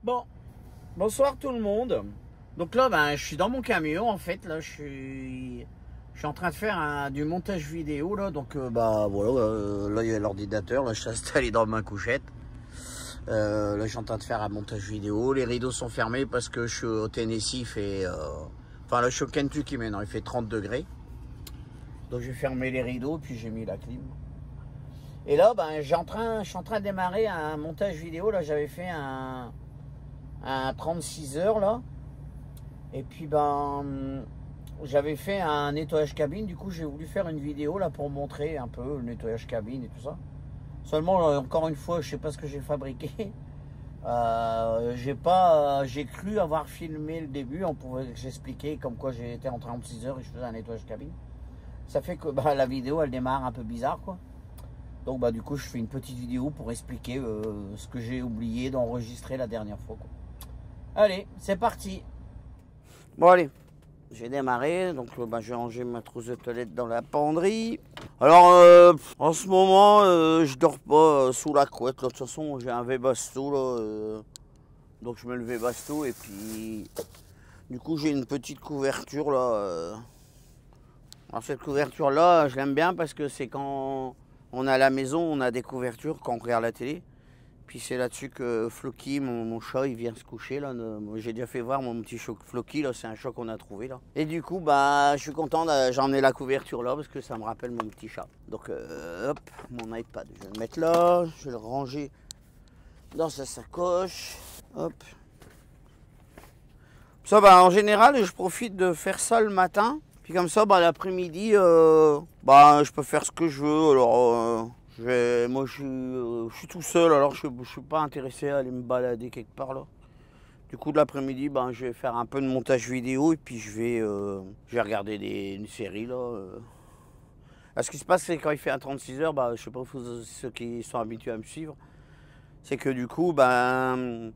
Bon, bonsoir tout le monde. Donc là, je suis dans mon camion en fait. Là, je suis en train de faire du montage vidéo là. Donc voilà, là il y a l'ordinateur. Là, je suis installé dans ma couchette. Là, je suis en train de faire un montage vidéo. Les rideaux sont fermés parce que je suis au Tennessee. Il fait, enfin là, je suis au Kentucky maintenant. Il fait 30 degrés. Donc j'ai fermé les rideaux puis j'ai mis la clim. Et là, je suis en train de démarrer un montage vidéo. Là, j'avais fait un 36 heures là. Et puis j'avais fait un nettoyage cabine. Du coup, j'ai voulu faire une vidéo là pour montrer un peu le nettoyage cabine et tout ça. Seulement, encore une fois, je sais pas ce que j'ai fabriqué. J'ai cru avoir filmé le début. On pouvait j'expliquer comme quoi j'étais en 36 heures et je faisais un nettoyage cabine. Ça fait que la vidéo elle démarre un peu bizarre quoi. Donc du coup, je fais une petite vidéo pour expliquer ce que j'ai oublié d'enregistrer la dernière fois quoi. Allez, c'est parti. Bon allez, j'ai démarré, donc je vais ranger ma trousse de toilette dans la penderie. Alors en ce moment, je dors pas sous la couette, là. De toute façon j'ai un Webasto là, donc je mets le Webasto et puis du coup j'ai une petite couverture là. Alors cette couverture là, je l'aime bien parce que c'est quand on est à la maison, on a des couvertures quand on regarde la télé. Puis c'est là-dessus que Floki, mon chat, il vient se coucher là. J'ai déjà fait voir mon petit chat Floki là, c'est un chat qu'on a trouvé là. Et du coup, je suis content, j'en ai la couverture là parce que ça me rappelle mon petit chat. Donc hop, mon iPad, je vais le mettre là, je vais le ranger dans sa sacoche. Hop. Ça, en général, je profite de faire ça le matin. Puis comme ça, l'après-midi, je peux faire ce que je veux. Alors. Moi je suis tout seul, alors je suis pas intéressé à aller me balader quelque part là. Du coup de l'après-midi, je vais faire un peu de montage vidéo et puis je vais regarder une série là. Ce qui se passe, c'est quand il fait un 36 heures, je sais pas ceux qui sont habitués à me suivre, c'est que du coup ça me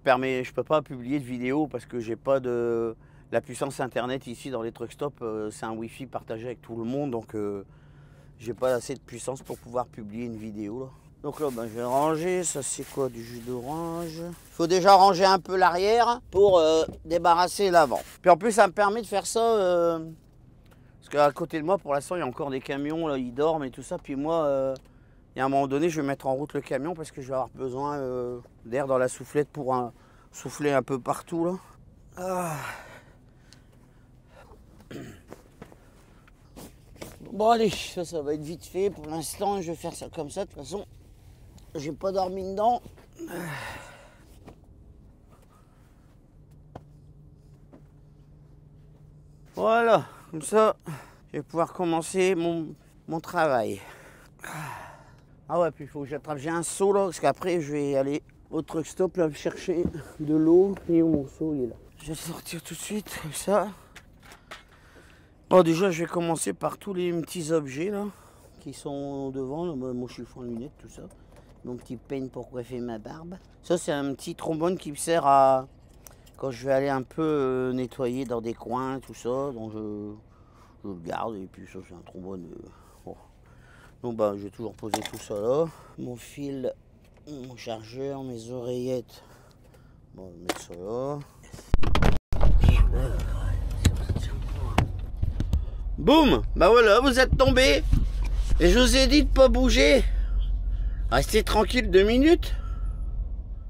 permet, je peux pas publier de vidéo parce que j'ai pas de la puissance internet ici dans les truck stops, c'est un wifi partagé avec tout le monde, donc j'ai pas assez de puissance pour pouvoir publier une vidéo là. Donc là je vais ranger, ça c'est quoi, du jus d'orange. Il faut déjà ranger un peu l'arrière pour débarrasser l'avant. Puis en plus ça me permet de faire ça parce qu'à côté de moi pour l'instant il y a encore des camions là, ils dorment et tout ça. Puis moi il y a un moment donné je vais mettre en route le camion parce que je vais avoir besoin d'air dans la soufflette pour souffler un peu partout là. Ah. Bon allez, ça va être vite fait. Pour l'instant, je vais faire ça comme ça. De toute façon, j'ai pas dormi dedans. Voilà, comme ça, je vais pouvoir commencer mon travail. Ah ouais, puis il faut que j'attrape. J'ai un seau là, parce qu'après, je vais aller au truck stop là, chercher de l'eau. Et mon seau, il est là. Je vais sortir tout de suite, comme ça. Bon, déjà, je vais commencer par tous les petits objets là qui sont devant. Là, mon chiffon de lunettes, tout ça. Mon petit peigne pour coiffer ma barbe. Ça, c'est un petit trombone qui me sert à quand je vais aller un peu nettoyer dans des coins, tout ça. Donc, je le garde. Et puis, ça, c'est un trombone. Bon. Donc, je vais toujours poser tout ça là. Mon fil, mon chargeur, mes oreillettes. Bon, on va mettre ça là. Boum! Voilà, vous êtes tombé. Et je vous ai dit de pas bouger. Restez tranquille 2 minutes.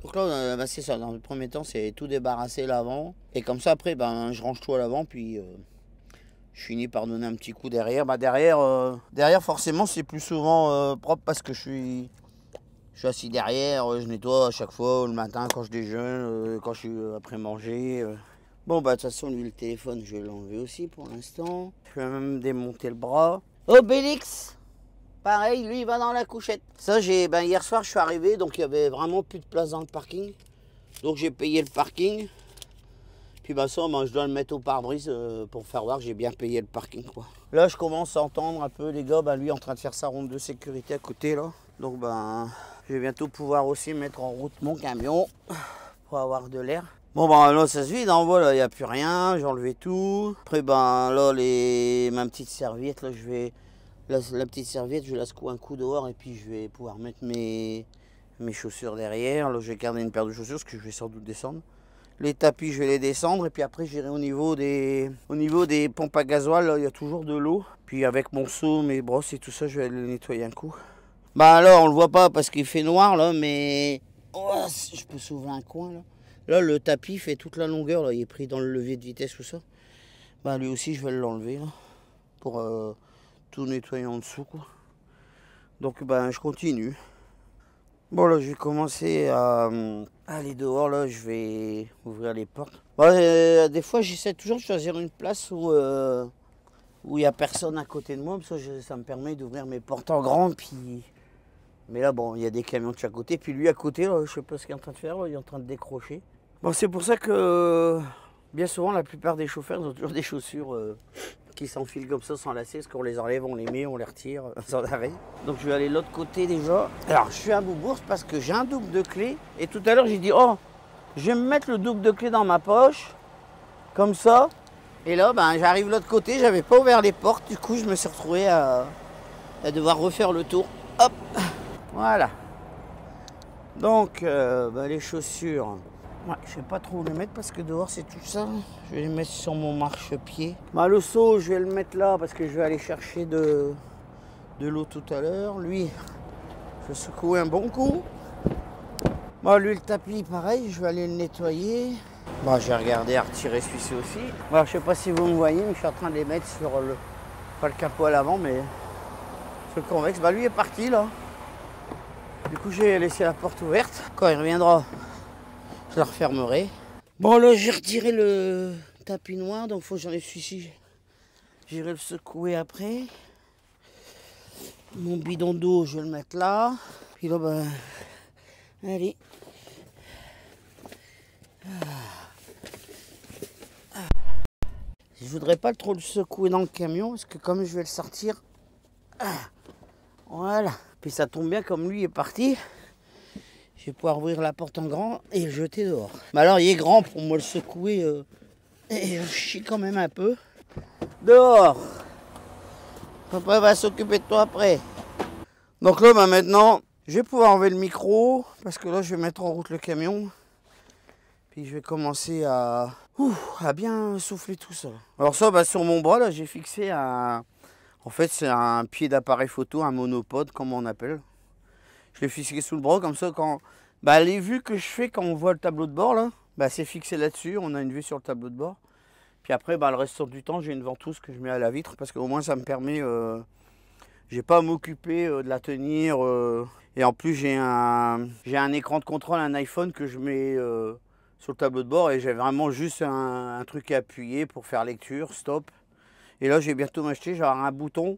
Donc là, c'est ça. Dans le premier temps, c'est tout débarrasser l'avant. Et comme ça, après, je range tout à l'avant. Puis je finis par donner un petit coup derrière. Derrière, forcément, c'est plus souvent propre parce que je suis assis derrière. Je nettoie à chaque fois le matin quand je déjeune, quand je suis après manger. Bon, de toute façon, lui, le téléphone, je vais l'enlever aussi pour l'instant. Je vais même démonter le bras. Obélix! Pareil, lui, il va dans la couchette. Ça, hier soir, je suis arrivé, donc il y avait vraiment plus de place dans le parking. Donc j'ai payé le parking. Puis ça, je dois le mettre au pare-brise pour faire voir que j'ai bien payé le parking, quoi. Là, je commence à entendre un peu les gars, lui en train de faire sa ronde de sécurité à côté, là. Donc je vais bientôt pouvoir aussi mettre en route mon camion pour avoir de l'air. Bon là ça se vide, hein, voilà, il n'y a plus rien, j'ai enlevé tout. Après là ma petite serviette, là je vais. La petite serviette, je la secoue un coup dehors et puis je vais pouvoir mettre mes mes chaussures derrière. Là, je vais garder une paire de chaussures parce que je vais sans doute descendre. Les tapis, je vais les descendre. Et puis après, j'irai au niveau des pompes à gasoil. Là, il y a toujours de l'eau. Puis avec mon seau, mes brosses et tout ça, je vais aller le nettoyer un coup. Bah alors, on le voit pas parce qu'il fait noir là, mais oh, je peux sauver un coin là. Là, le tapis fait toute la longueur. Là, il est pris dans le levier de vitesse, tout ça. Bah lui aussi, je vais l'enlever là pour tout nettoyer en dessous quoi. Donc ben je continue. Bon là je vais commencer à aller dehors là, je vais ouvrir les portes. Bon, des fois j'essaie toujours de choisir une place où il n'y a personne à côté de moi, parce que ça me permet d'ouvrir mes portes en grand. Puis... Mais là bon, il y a des camions de chaque côté, puis lui à côté, là, je sais pas ce qu'il est en train de faire, là, il est en train de décrocher. Bon c'est pour ça que bien souvent la plupart des chauffeurs ont toujours des chaussures qui s'enfilent comme ça sans lacets, parce qu'on les enlève, on les met, on les retire sans arrêt. Donc je vais aller de l'autre côté déjà. Alors je suis à bourse parce que j'ai un double de clé. Et tout à l'heure j'ai dit, oh, je vais me mettre le double de clé dans ma poche, comme ça. Et là, ben, j'arrive de l'autre côté, j'avais pas ouvert les portes, du coup je me suis retrouvé à devoir refaire le tour. Hop, voilà. Donc ben, les chaussures. Ouais, je sais pas trop où les mettre parce que dehors c'est tout ça. Je vais les mettre sur mon marchepied. Bah, le seau, je vais le mettre là parce que je vais aller chercher de l'eau tout à l'heure. Lui, je vais secouer un bon coup. Bah, lui, le tapis, pareil, je vais aller le nettoyer. Bah, j'ai regardé à retirer celui-ci aussi. Bah, je sais pas si vous me voyez, mais je suis en train de les mettre sur le... Pas le capot à l'avant, mais sur le convexe. Bah, lui est parti là. Du coup, j'ai laissé la porte ouverte. Quand il reviendra, je la refermerai. Bon là j'ai retiré le tapis noir, donc faut que j'en ai celui-ci. J'irai le secouer après. Mon bidon d'eau, je vais le mettre là. Puis là, ben, allez. Je voudrais pas trop le secouer dans le camion, parce que comme je vais le sortir, voilà. Puis ça tombe bien, comme lui est parti. Je vais pouvoir ouvrir la porte en grand et le jeter dehors. Mais alors, il est grand pour moi le secouer. Et je chie quand même un peu. Dehors. Papa va s'occuper de toi après. Donc là, bah maintenant, je vais pouvoir enlever le micro. Parce que là, je vais mettre en route le camion. Puis je vais commencer à bien souffler tout ça. Alors ça, bah, sur mon bras, là, j'ai fixé un... En fait, c'est un pied d'appareil photo, un monopode, comme on appelle. Je l'ai fixé sous le bras, comme ça, quand... Bah, les vues que je fais quand on voit le tableau de bord, là, bah, c'est fixé là-dessus. On a une vue sur le tableau de bord. Puis après, bah, le reste du temps, j'ai une ventouse que je mets à la vitre, parce qu'au moins, ça me permet... j'ai pas à m'occuper de la tenir. Et en plus, j'ai un écran de contrôle, un iPhone que je mets sur le tableau de bord. Et j'ai vraiment juste un truc à appuyer pour faire lecture, stop. Et là, j'ai bientôt m'acheter, genre un bouton,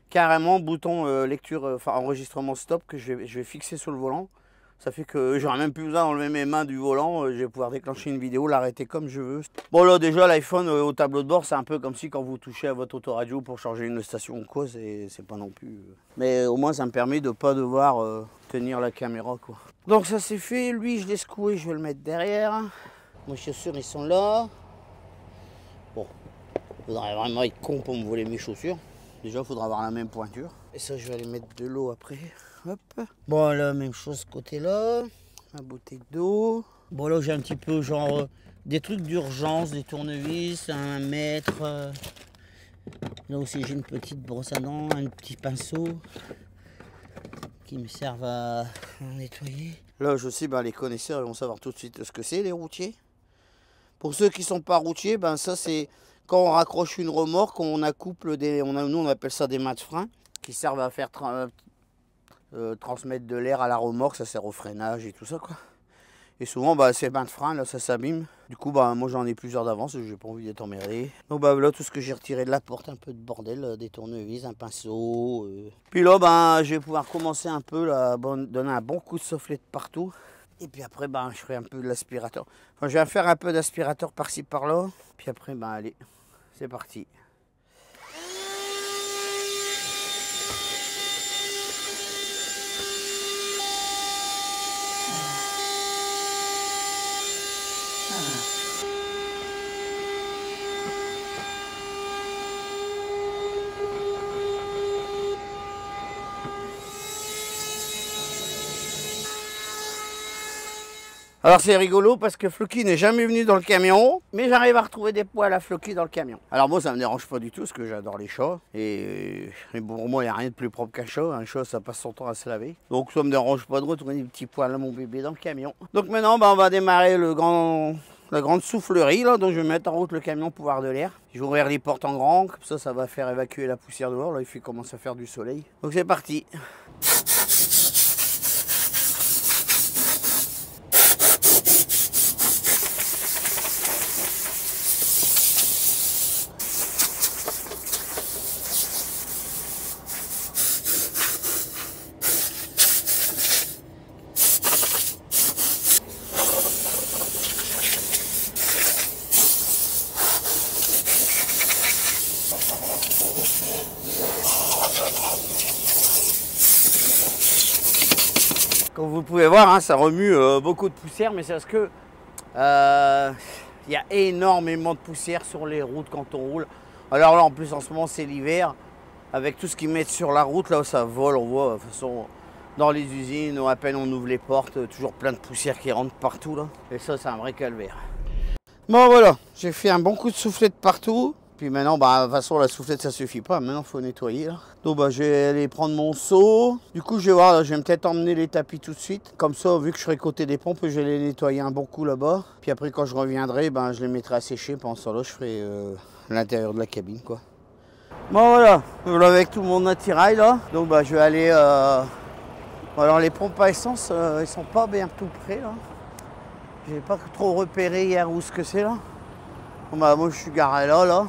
carrément bouton lecture, enfin enregistrement stop que je vais fixer sur le volant. Ça fait que j'aurai même plus besoin d'enlever mes mains du volant. Je vais pouvoir déclencher une vidéo, l'arrêter comme je veux. Bon là déjà l'iPhone au tableau de bord, c'est un peu comme si quand vous touchez à votre autoradio pour changer une station ou quoi, c'est pas non plus... Mais au moins ça me permet de pas devoir tenir la caméra quoi. Donc ça c'est fait, lui je l'ai secoué, je vais le mettre derrière. Mes chaussures ils sont là. Bon, il faudrait vraiment être con pour me voler mes chaussures. Déjà il faudra avoir la même pointure. Et ça je vais aller mettre de l'eau après. Hop. Bon là, même chose côté là, ma bouteille d'eau. Bon là j'ai un petit peu genre des trucs d'urgence, des tournevis, un mètre. Là aussi j'ai une petite brosse à dents, un petit pinceau qui me servent à nettoyer. Là je sais, ben, les connaisseurs ils vont savoir tout de suite ce que c'est les routiers. Pour ceux qui sont pas routiers, ben ça c'est quand on raccroche une remorque, on accouple des, nous on appelle ça des mâts de frein qui servent à faire transmettre de l'air à la remorque, ça sert au freinage et tout ça quoi. Et souvent bah, ces bains de frein là ça s'abîme. Du coup bah moi j'en ai plusieurs d'avance, j'ai pas envie d'être emmerdé. Donc bah là tout ce que j'ai retiré de la porte, un peu de bordel, des tournevis, un pinceau. Puis là bah, je vais pouvoir commencer un peu là, donner un bon coup de soufflet de partout. Et puis après bah, je ferai un peu de l'aspirateur. Enfin je vais faire un peu d'aspirateur par-ci par-là. Puis après bah allez, c'est parti. Alors c'est rigolo parce que Floki n'est jamais venu dans le camion, mais j'arrive à retrouver des poils à Floki dans le camion. Alors moi ça me dérange pas du tout parce que j'adore les chats. Et pour moi il n'y a rien de plus propre qu'un chat. Un chat ça passe son temps à se laver. Donc ça me dérange pas de retrouver des petits poils à mon bébé dans le camion. Donc maintenant on va démarrer la grande soufflerie là, donc je vais mettre en route le camion pour avoir de l'air. Je vais ouvrir les portes en grand, comme ça va faire évacuer la poussière dehors. Là il commence à faire du soleil. Donc c'est parti. Comme vous pouvez voir, hein, ça remue beaucoup de poussière, mais c'est parce que y a énormément de poussière sur les routes quand on roule. Alors là, en plus, en ce moment, c'est l'hiver. Avec tout ce qu'ils mettent sur la route, là où ça vole, on voit, de toute façon, dans les usines, à peine on ouvre les portes, toujours plein de poussière qui rentre partout, là. Et ça, c'est un vrai calvaire. Bon, voilà, j'ai fait un bon coup de soufflette partout. Puis maintenant, de toute façon, la soufflette, ça suffit pas. Maintenant, il faut nettoyer. Là. Donc, je vais aller prendre mon seau. Du coup, je vais voir, là, je vais peut-être emmener les tapis tout de suite. Comme ça, vu que je serai côté des pompes, je vais les nettoyer un bon coup là-bas. Puis après, quand je reviendrai, je les mettrai à sécher. Pendant ce temps-là, je ferai l'intérieur de la cabine, quoi. Bon, voilà. Avec tout mon attirail, là. Donc, je vais aller... Alors, les pompes à essence, ils sont pas bien tout près, là. J'ai pas trop repéré hier où ce que c'est, là. Bon, moi, je suis garé là.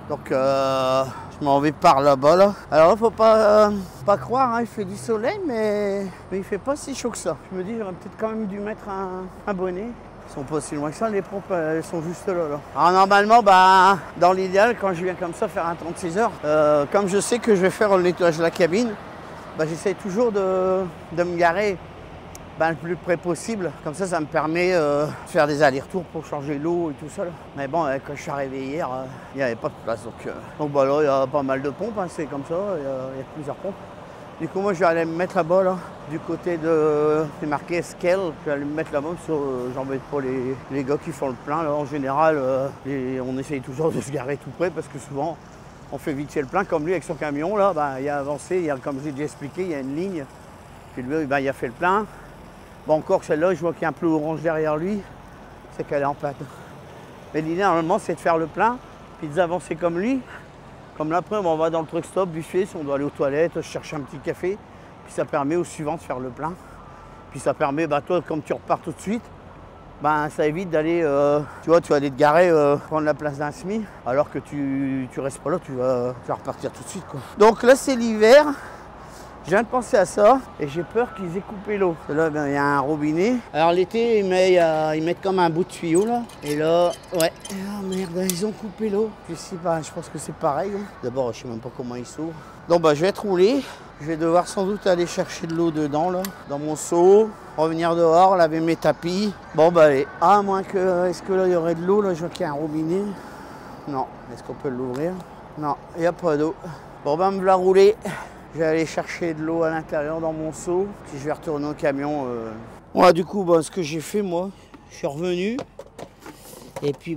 Donc je m'en vais par là-bas là. Alors là faut pas croire, hein, il fait du soleil mais il fait pas si chaud que ça. Je me dis j'aurais peut-être quand même dû mettre un bonnet. Ils sont pas si loin que ça, les pompes elles sont juste là. Alors normalement dans l'idéal quand je viens comme ça faire un 36 heures, comme je sais que je vais faire le nettoyage de la cabine, j'essaie toujours de me garer le plus près possible. Comme ça me permet de faire des allers-retours pour changer l'eau et tout ça. Là. Mais bon, quand je suis arrivé hier, il n'y avait pas de place. Donc là, il y a pas mal de pompes, hein, c'est comme ça, il y a plusieurs pompes. Du coup, moi, je vais aller me mettre là-bas, là, du côté de... C'est marqué Scale, je vais aller me mettre là-bas, j'embête pas les gars qui font le plein. Là. En général, on essaye toujours de se garer tout près parce que souvent, on fait vite fait le plein. Comme lui, avec son camion, là, il a avancé, comme j'ai déjà expliqué, il y a une ligne. Puis lui, il a fait le plein. Bon, encore celle-là, je vois qu'il y a un peu orange derrière lui, c'est qu'elle est en panne. Mais l'idée, normalement, c'est de faire le plein, puis d'avancer comme lui. Comme là, après, on va dans le truck stop, buffet, si on doit aller aux toilettes, chercher un petit café. Puis ça permet au suivant de faire le plein. Puis ça permet, toi, comme tu repars tout de suite, ça évite d'aller, tu vas aller te garer, prendre la place d'un SMI, alors que tu restes pas là, tu vas repartir tout de suite, quoi. Donc là, c'est l'hiver. Je viens de penser à ça et j'ai peur qu'ils aient coupé l'eau. Là, il y a un robinet. Alors l'été, ils mettent comme un bout de tuyau là. Et là, ouais. Oh merde, ils ont coupé l'eau. Ici, je pense que c'est pareil. Hein. D'abord, je sais même pas comment ils s'ouvrent. Donc, je vais être roulé. Je vais devoir sans doute aller chercher de l'eau dedans là, dans mon seau. Revenir dehors, laver mes tapis. Bon, allez. À moins que, est-ce que là, il y aurait de l'eau là? Je vois qu'il y a un robinet. Non. Est-ce qu'on peut l'ouvrir? Non, il n'y a pas d'eau. Bon, me voilà rouler. Je vais aller chercher de l'eau à l'intérieur dans mon seau, puis je vais retourner au camion. Voilà, du coup, ce que j'ai fait, moi, je suis revenu. Et puis,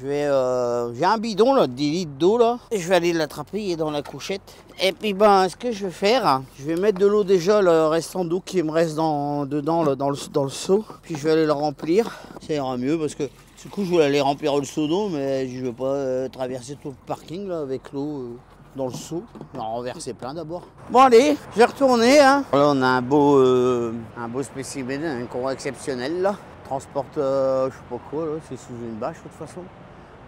j'ai un bidon, là, de 10 litres d'eau, là. Et je vais aller l'attraper, il est dans la couchette. Et puis, ce que je vais faire, je vais mettre de l'eau déjà, le restant d'eau qui me reste dedans, là, dans le seau. Puis, je vais aller le remplir. Ça ira mieux, parce que, du coup, je voulais aller remplir le seau d'eau, mais je ne vais pas traverser tout le parking, là, avec l'eau. Dans le seau, on va en renverser plein d'abord. Bon allez, je vais retourner. Hein. Là on a un beau spécimen, un courant exceptionnel là. Transporte, je sais pas quoi là, c'est sous une bâche de toute façon.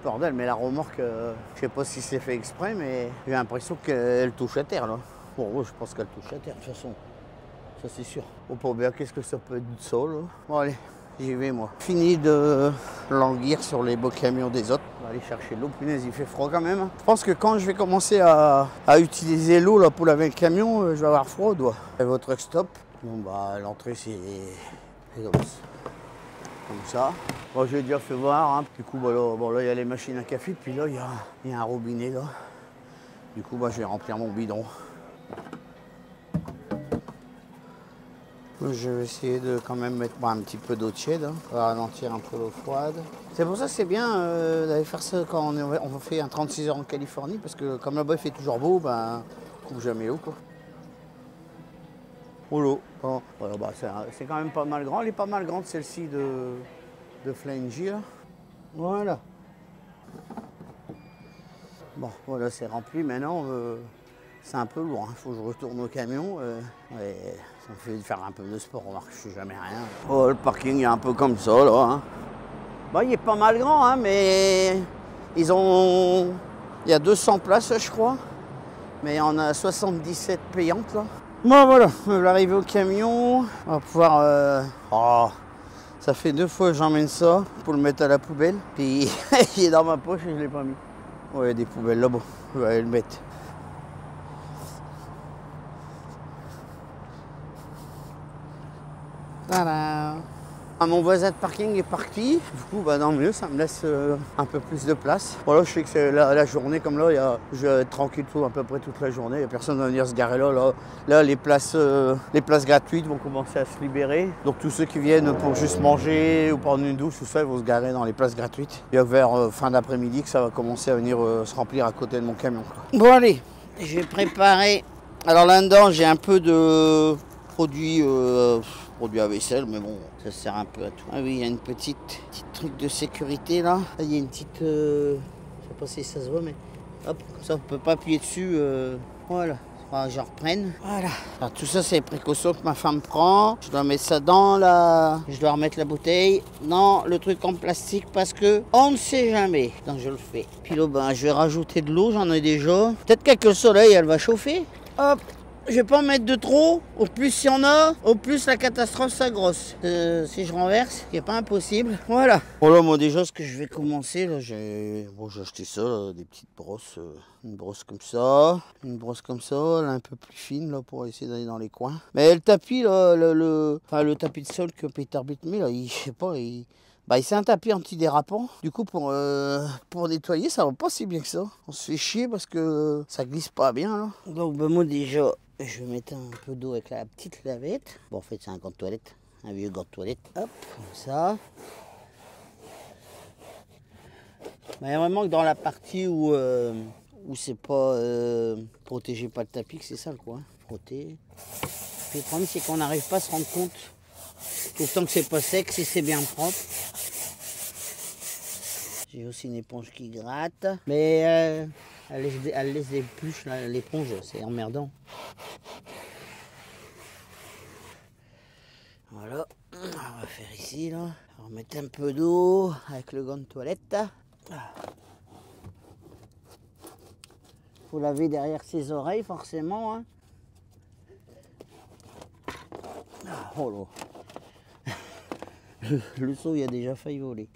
Bordel, mais la remorque, je sais pas si c'est fait exprès, mais j'ai l'impression qu'elle touche à terre là. Bon, je pense qu'elle touche à terre de toute façon, ça c'est sûr. Bon, pour bien, qu'est-ce que ça peut être de ça là. Bon allez. J'y vais moi. Fini de languir sur les beaux camions des autres. On va aller chercher de l'eau. Punaise, il fait froid quand même. Je pense que quand je vais commencer à utiliser l'eau là pour laver le camion, je vais avoir froid au doigt. Et votre truck stop. Bon l'entrée c'est comme ça. Bon, j'ai déjà fait voir. Hein. Du coup là il y a les machines à café. Puis là il y a un robinet là. Du coup je vais remplir mon bidon. Je vais essayer de quand même mettre un petit peu d'eau tiède, hein, pour ralentir un peu l'eau froide. C'est pour ça que c'est bien d'aller faire ça quand on fait un 36 heures en Californie, parce que comme là-bas il fait toujours beau, ben, on coupe jamais l'eau, quoi. Oh l'eau. Bon, voilà, bah, c'est quand même pas mal grand. Elle est pas mal grande celle-ci de Flangy, là. Voilà. Bon, voilà, c'est rempli. Maintenant, c'est un peu lourd. Il faut que je retourne au camion. Ouais, ça me fait faire un peu de sport. Remarque, je ne sais jamais rien. Oh, le parking est un peu comme ça, là. Hein. Bon, il est pas mal grand, hein, mais ils ont... Il y a 200 places, je crois. Mais on a 77 payantes, là. Bon, voilà, je vais arriver au camion. On va pouvoir... Oh, ça fait 2 fois que j'emmène ça pour le mettre à la poubelle. Puis, il est dans ma poche et je ne l'ai pas mis. Ouais, des poubelles là-bas, je vais aller le mettre. Voilà. Mon voisin de parking est parti. Du coup, bah, dans le milieu, ça me laisse un peu plus de place. Voilà, je sais que c'est la journée comme là, je vais être tranquille à peu près toute la journée. Il n'y a personne va venir se garer là. Là, les places gratuites vont commencer à se libérer. Donc tous ceux qui viennent pour juste manger ou prendre une douche, tout ça, ils vont se garer dans les places gratuites. Et vers fin d'après-midi que ça va commencer à venir se remplir à côté de mon camion, quoi. Bon allez, j'ai préparé. Alors là-dedans, j'ai un peu de produits à vaisselle, mais bon, ça sert un peu à tout. Ah oui, il y a une petite truc de sécurité là. Il y a une petite... je sais pas si ça se voit, mais hop, comme ça, on peut pas appuyer dessus. Voilà. Je reprenne. Voilà. Alors, tout ça, c'est les précautions que ma femme prend. Je dois mettre ça dans la... Je dois remettre la bouteille dans le truc en plastique parce que on ne sait jamais. Donc, je le fais. Puis là, ben, je vais rajouter de l'eau. J'en ai déjà. Peut-être qu'avec le soleil, elle va chauffer. Hop. Je vais pas en mettre de trop. Au plus il y en a, au plus la catastrophe s'agrosse. Si je renverse, c'est pas impossible. Voilà. Voilà, moi déjà, ce que je vais commencer, là, j'ai acheté ça, là, des petites brosses. Une brosse comme ça, une brosse comme ça, là, un peu plus fine, là, pour essayer d'aller dans les coins. Mais le tapis, là, le tapis de sol que Peter Bitt met, là, je sais pas, c'est un tapis antidérapant. Du coup, pour nettoyer, ça va pas si bien que ça. On se fait chier parce que ça glisse pas bien, là. Donc, moi, déjà, je vais mettre un peu d'eau avec la petite lavette. Bon, en fait, c'est un gant de toilette. Un vieux gant de toilette. Hop, comme ça. Il y a vraiment que dans la partie où c'est pas protégé par le tapis, que c'est ça, quoi. Frotter. Puis le problème, c'est qu'on n'arrive pas à se rendre compte. Autant que c'est pas sec, si c'est bien propre. J'ai aussi une éponge qui gratte. Mais elle laisse des pluches, l'éponge, c'est emmerdant. Voilà, on va faire ici, là. On va mettre un peu d'eau avec le gant de toilette. Faut laver derrière ses oreilles, forcément. Hein. Oh là. Le seau, il a déjà failli voler.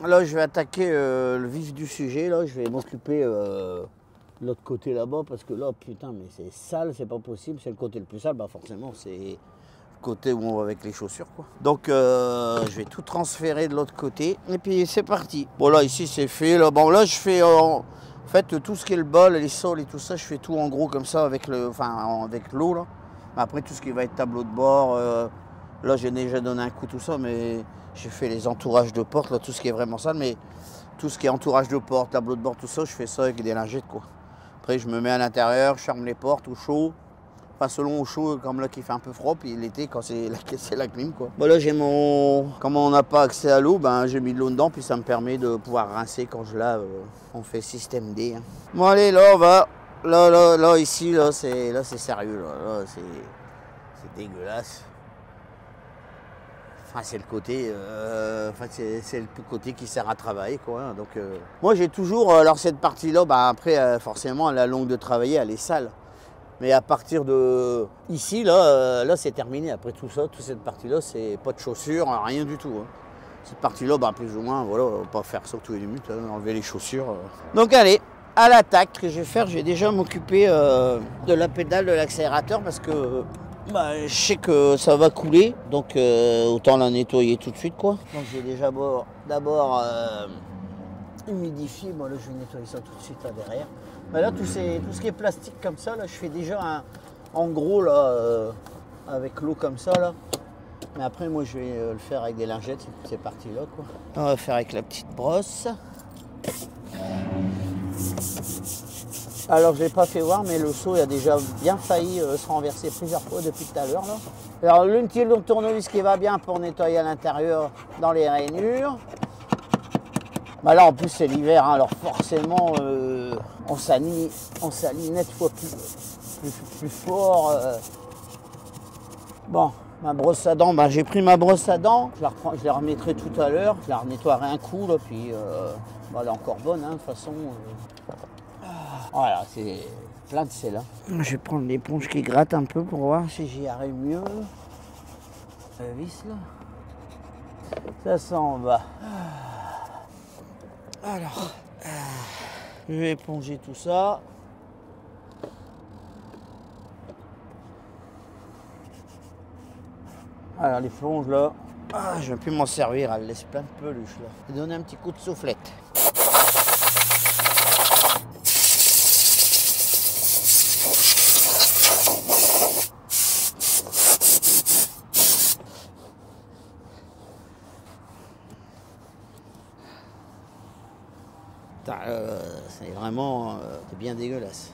Là, je vais attaquer le vif du sujet. Là, je vais m'occuper de l'autre côté là-bas parce que là, putain, mais c'est sale, c'est pas possible. C'est le côté le plus sale, bah forcément, c'est le côté où on va avec les chaussures, quoi. Donc, je vais tout transférer de l'autre côté et puis c'est parti. Bon, là, ici, c'est fait. Là, bon, là, je fais en fait tout ce qui est le bol, les sols et tout ça. Je fais tout en gros comme ça avec avec l'eau là. Après, tout ce qui va être tableau de bord. Là, j'ai déjà donné un coup tout ça, mais j'ai fait les entourages de porte, là, tout ce qui est vraiment sale, mais tout ce qui est entourage de porte, tableau de bord, tout ça, je fais ça avec des lingettes, quoi. Après, je me mets à l'intérieur, je ferme les portes au chaud. Enfin, selon au chaud, comme là, qui fait un peu froid, puis l'été, quand c'est la clim, quoi. Bon, là, j'ai comme on n'a pas accès à l'eau, ben, j'ai mis de l'eau dedans, puis ça me permet de pouvoir rincer quand je lave. On fait système D. Hein. Bon, allez, là, on va. Là, ici, là, c'est sérieux, là c'est dégueulasse. Enfin, c'est le côté, c'est le côté qui sert à travailler, quoi. Donc, moi, j'ai toujours, alors cette partie-là, bah, après, forcément, la longue de travailler, elle est sale. Mais à partir de ici, là c'est terminé. Après tout ça, toute cette partie-là, c'est pas de chaussures, rien du tout. Hein. Cette partie-là, bah, plus ou moins, voilà, on va pas faire ça tous les minutes, hein, enlever les chaussures. Donc, allez, à l'attaque. Ce que je vais faire, je vais déjà m'occuper de la pédale de l'accélérateur parce que bah, je sais que ça va couler, donc autant la nettoyer tout de suite, quoi. Donc je vais déjà d'abord humidifier. Moi là, je vais nettoyer ça tout de suite là derrière. Bah, là, tout ce qui est plastique comme ça, là, je fais déjà en gros là avec l'eau comme ça là. Mais après, moi, je vais le faire avec des lingettes, ces parties-là, quoi. On va faire avec la petite brosse. Alors, je ne l'ai pas fait voir, mais le seau a déjà bien failli se renverser plusieurs fois depuis tout à l'heure. Alors, l'utile de tournevis qui va bien pour nettoyer à l'intérieur dans les rainures. Bah là, en plus, c'est l'hiver, hein, alors forcément, on salit net fois plus fort. Bon, ma brosse à dents, bah, j'ai pris ma brosse à dents. Je la remettrai tout à l'heure. Je la nettoierai un coup, là, puis bah, elle est encore bonne, hein, de toute façon. Voilà, c'est plein de sel. Hein. Je vais prendre l'éponge qui gratte un peu pour voir si j'y arrive mieux. La vis là. Ça s'en va. Alors, je vais éponger tout ça. Alors l'éponge là, je ne vais plus m'en servir, elle laisse plein de peluche là. Je vais donner un petit coup de soufflette. C'est vraiment bien dégueulasse.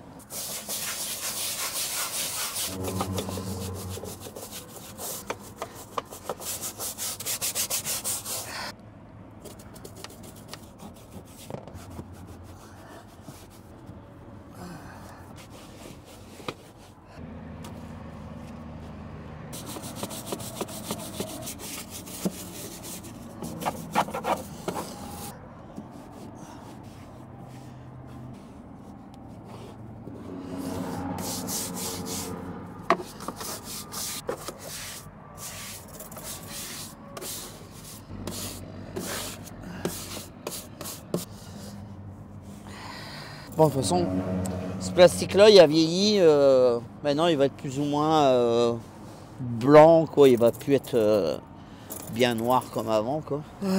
Bon, de toute façon, ce plastique-là, il a vieilli. Maintenant, il va être plus ou moins blanc, quoi. Il va plus être bien noir comme avant, quoi. Il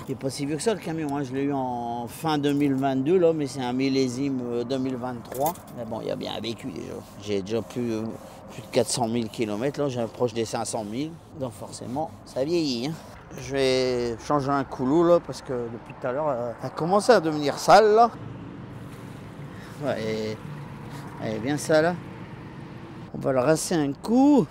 n'est pas si vieux que ça, le camion. Hein. Je l'ai eu en fin 2022, là, mais c'est un millésime 2023. Mais bon, il a bien vécu déjà. J'ai déjà plus de 400 000 km, là. J'approche des 500 000. Donc forcément, ça vieillit. Hein. Je vais changer un couloir là parce que depuis tout à l'heure, elle a commencé à devenir sale là. Ouais, elle est bien sale. Là. On va le rincer un coup.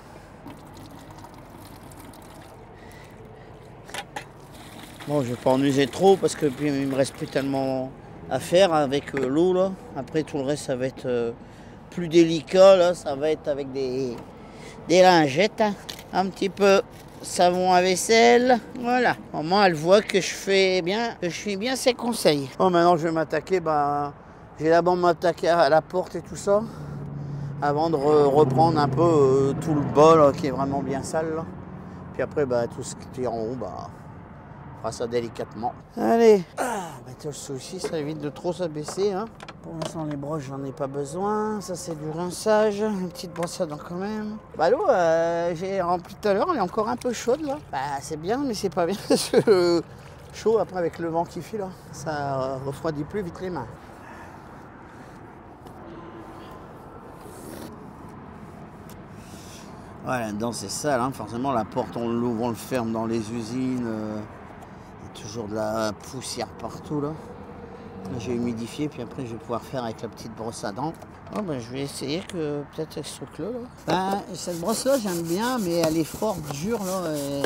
Bon, je vais pas en user trop parce que puis il me reste plus tellement à faire avec l'eau là. Après tout le reste, ça va être plus délicat là. Ça va être avec des lingettes, hein. Un petit peu. Savon à vaisselle, voilà. Au moins, elle voit que je suis bien ses conseils. Bon, maintenant, je vais m'attaquer, j'ai d'abord m'attaquer à la porte et tout ça, avant de reprendre un peu tout le bol qui est vraiment bien sale. Là. Puis après, tout ce qui est en haut, on fera ça délicatement. Allez, mettre le souci, ça évite de trop s'abaisser. Hein. Pour l'instant, les brosses, j'en ai pas besoin. Ça, c'est du rinçage. Une petite brosse à dents quand même. L'eau, j'ai rempli tout à l'heure. Elle est encore un peu chaude, là. C'est bien, mais c'est pas bien. Parce que chaud, après, avec le vent qui file, là, ça refroidit plus vite les mains. Voilà, là-dedans, c'est sale. Hein. Forcément, la porte, on l'ouvre, on le ferme dans les usines. Il y a toujours de la poussière partout, là. Là, j'ai humidifié, puis après, je vais pouvoir faire avec la petite brosse à dents. Oh, je vais essayer que peut-être avec ce truc-là. Là. Cette brosse-là, j'aime bien, mais elle est forte, dure, là. Et...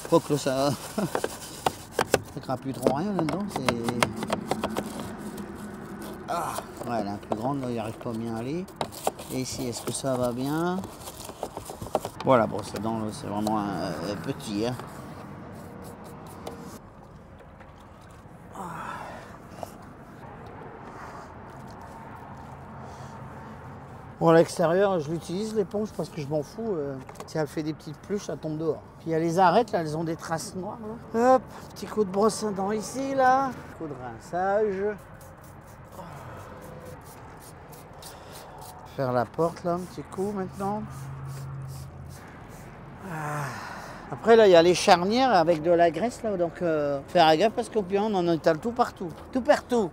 Faut que ça... ça craint plus trop rien, là-dedans. Ouais, elle est un peu grande, là, il n'y arrive pas bien à aller. Et ici, est-ce que ça va bien? Voilà, brosse à dents, c'est vraiment petit. Hein. Bon, à l'extérieur, je l'utilise l'éponge parce que je m'en fous. Si elle fait des petites pluches, ça tombe dehors. Puis il y a les arêtes, là, elles ont des traces noires. Là. Hop, petit coup de brosse à dents ici, là. Coup de rinçage. Faire la porte, là, un petit coup maintenant. Après, là, il y a les charnières avec de la graisse, là. Donc, faire gaffe parce qu'au pire, on en étale tout partout. Tout partout.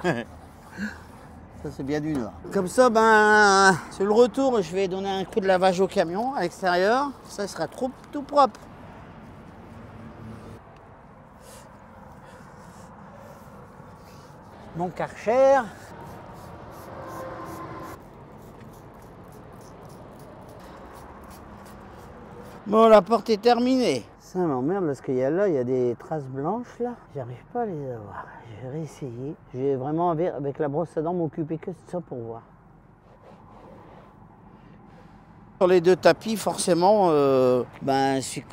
Ça, c'est bien du Nord. Comme ça, ben, sur le retour, je vais donner un coup de lavage au camion à l'extérieur. Ça sera tout propre. Mon Karcher. Bon, la porte est terminée. Ça m'emmerde parce qu'il y a là, il y a des traces blanches là. J'arrive pas à les avoir. Je vais réessayer. Je vais vraiment avec la brosse à dents m'occuper que de ça pour voir. Sur les deux tapis, forcément, ben, celui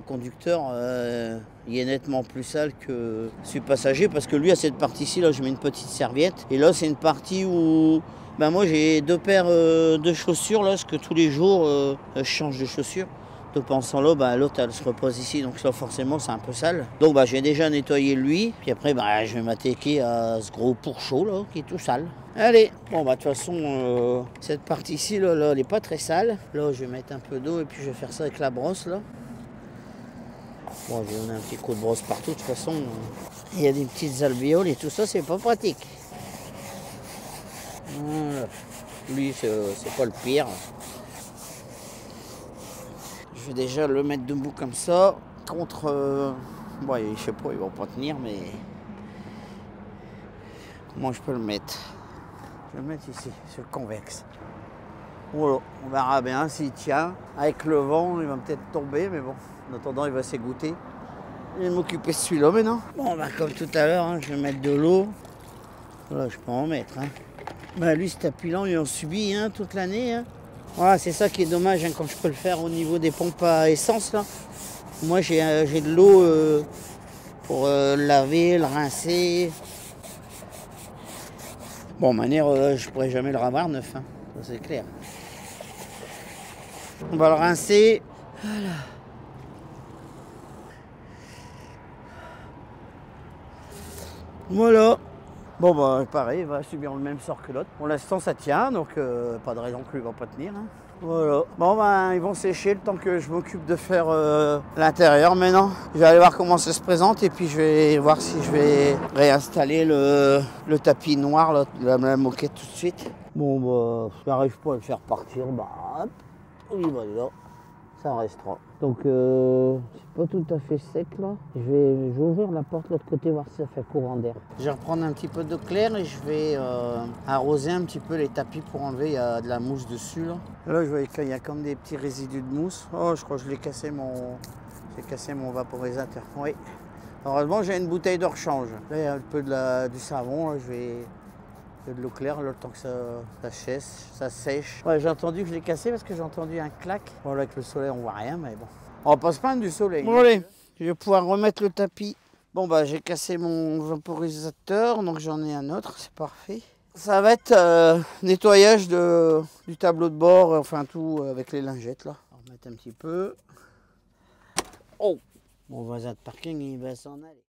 conducteur, il est nettement plus sale que celui passager parce que lui, à cette partie-ci, là, je mets une petite serviette. Et là, c'est une partie où, ben, moi, j'ai deux paires de chaussures là, parce que tous les jours, je change de chaussures. En pensant là, bah, l'autre elle se repose ici, donc là forcément c'est un peu sale. Donc bah, j'ai déjà nettoyé lui, puis après bah, je vais m'attaquer à ce gros pourchaud là qui est tout sale. Allez, bon bah de toute façon cette partie-ci là, elle n'est pas très sale. Là je vais mettre un peu d'eau et puis je vais faire ça avec la brosse là. Bon, je vais donner un petit coup de brosse partout, de toute façon il y a des petites alvéoles et tout ça, c'est pas pratique. Voilà. Lui c'est pas le pire. Je vais déjà le mettre debout comme ça, contre... Bon, je sais pas, il va pas tenir, mais... Comment je peux le mettre? Je vais le mettre ici, sur le convexe. Voilà, on verra bien s'il tient. Avec le vent, il va peut-être tomber, mais bon, en attendant, il va s'égoutter. Je vais m'occuper de celui-là maintenant. Bon, bah, comme tout à l'heure, hein, je vais mettre de l'eau. Voilà, je peux en mettre. Hein. Bah, lui, cet appui-là, il en subit hein, toute l'année. Hein. Voilà, c'est ça qui est dommage hein, quand je peux le faire au niveau des pompes à essence. Là. Moi, j'ai de l'eau pour laver, le rincer. Bon, de manière, je pourrais jamais le revoir neuf, hein. Ça c'est clair. On va le rincer. Voilà. Voilà. Bon, bah pareil, il va subir le même sort que l'autre. Pour l'instant, ça tient, donc pas de raison que lui ne va pas tenir. Hein. Voilà. Bon, ben, ils vont sécher le temps que je m'occupe de faire l'intérieur maintenant. Je vais aller voir comment ça se présente et puis je vais voir si je vais réinstaller le tapis noir, là, la moquette tout de suite. Bon, bah, je n'arrive pas à le faire partir. Bah, hop, il va là. Ça restera. Donc, c'est pas tout à fait sec là. Je vais ouvrir la porte de l'autre côté, voir si ça fait courant d'air. Je vais reprendre un petit peu d'eau claire et je vais arroser un petit peu les tapis pour enlever, il y a de la mousse dessus là. Là, je vois qu'il y a comme des petits résidus de mousse. Oh, je crois que je l'ai cassé j'ai cassé mon vaporisateur. Oui. Heureusement, j'ai une bouteille de rechange. Là, il y a un peu du savon. Là, je vais... de l'eau claire, le temps que ça sèche. Ouais, j'ai entendu que je l'ai cassé parce que j'ai entendu un clac. Bon, là, avec le soleil, on voit rien, mais bon. On va pas se plaindre du soleil. Bon, allez, je vais pouvoir remettre le tapis. Bon, bah, j'ai cassé mon vaporisateur, donc j'en ai un autre, c'est parfait. Ça va être nettoyage du tableau de bord, enfin tout avec les lingettes, là. On va remettre un petit peu. Oh, mon voisin de parking, il va s'en aller.